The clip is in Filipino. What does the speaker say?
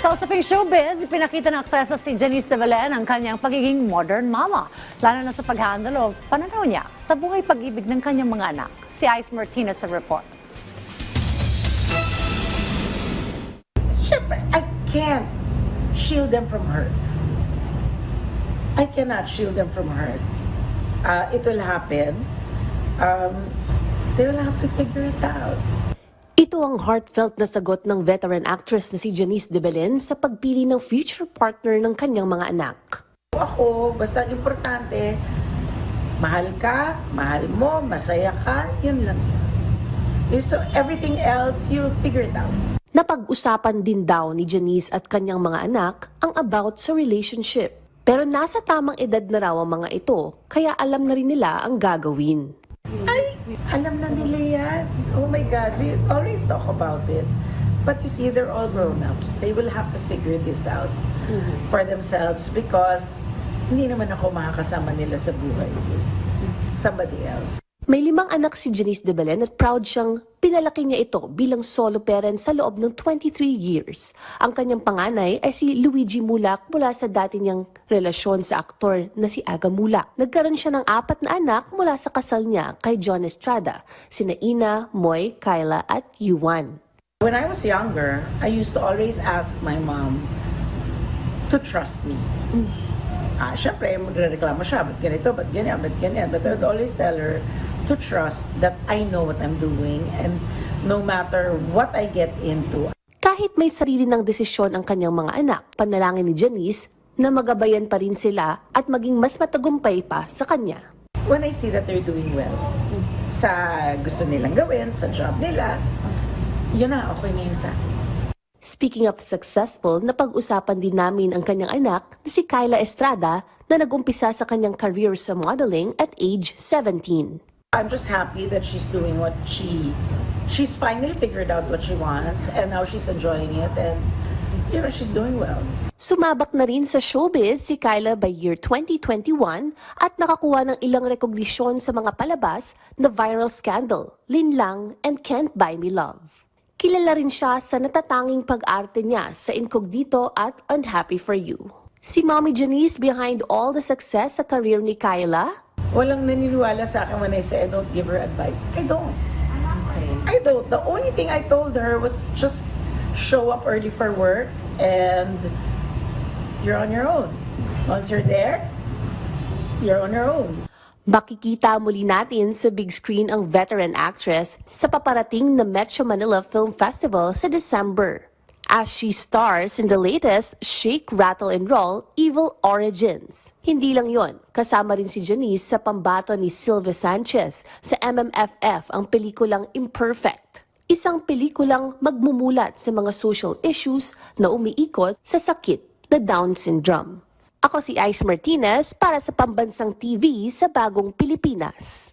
Sa usaping showbiz, pinakita ng aktresa si Janice de Belen ang kanyang pagiging modern mama, lalo na sa pag-handle o pananaw niya sa buhay pag-ibig ng kanyang mga anak. Si Ice Martinez sa report. Siyempre, I can't shield them from hurt. I cannot shield them from hurt. It will happen. They will have to figure it out. Ito ang heartfelt na sagot ng veteran actress na si Janice de Belen sa pagpili ng future partner ng kanyang mga anak. Ako, basta importante, mahal ka, mahal mo, masaya ka, yun lang. So everything else, you'll figure it out. Napag-usapan din daw ni Janice at kanyang mga anak ang about sa relationship. Pero nasa tamang edad na raw ang mga ito, kaya alam na rin nila ang gagawin. Ay, alam na nila yan. Oh my God, we always talk about it. But you see, they're all grown-ups. They will have to figure this out for themselves because hindi naman ako makakasama nila sa buhay. Somebody else. May 5 anak si Janice de Belen at proud siyang pinalaki niya ito bilang solo parent sa loob ng 23 years. Ang kanyang panganay ay si Luigi Mulak mula sa dati niyang relasyon sa aktor na si Aga Mulak. Nagkaroon siya ng 4 na anak mula sa kasal niya kay John Estrada, sina Ina, Moy, Kyla at Yuan. When I was younger, I used to always ask my mom to trust me. Siyempre, magreklamo siya, ba't ganito, ba't ganyan, ba't ganyan. But I would always tell her to trust that I know what I'm doing and no matter what I get into. Kahit may sarili ng desisyon ang kanyang mga anak, panalangin ni Janice na magabayan pa rin sila at maging mas matagumpay pa sa kanya. When I see that they're doing well, sa gusto nilang gawin, sa job nila, yun na, okay na yun sa akin. Speaking of successful, napag-usapan din namin ang kanyang anak na si Kyla Estrada na nag-umpisa sa kanyang career sa modeling at age 17. I'm just happy that she's doing what she's finally figured out what she wants and now she's enjoying it and she's doing well. Sumabak na rin sa showbiz si Kyla by year 2021 at nakakuha ng ilang rekognisyon sa mga palabas na viral scandal, Linlang and Can't Buy Me Love. Kilala rin siya sa natatanging pag-arte niya sa Incognito at Unhappy for You. Si Mommy Janice behind all the success sa career ni Kyla? Walang naniniwala sa akin when I say I don't give her advice. I don't. I don't. The only thing I told her was just show up early for work and you're on your own. Once you're there, you're on your own. Makikita muli natin sa big screen ang veteran actress sa paparating na Metro Manila Film Festival sa December, as she stars in the latest Shake, Rattle and Roll, Evil Origins. Hindi lang yon, kasama rin si Janice sa pambato ni Silvia Sanchez sa MMFF ang pelikulang Imperfect. Isang pelikulang magmumulat sa mga social issues na umiikot sa sakit na Down syndrome. Ako si Ice Martinez para sa Pambansang TV sa Bagong Pilipinas.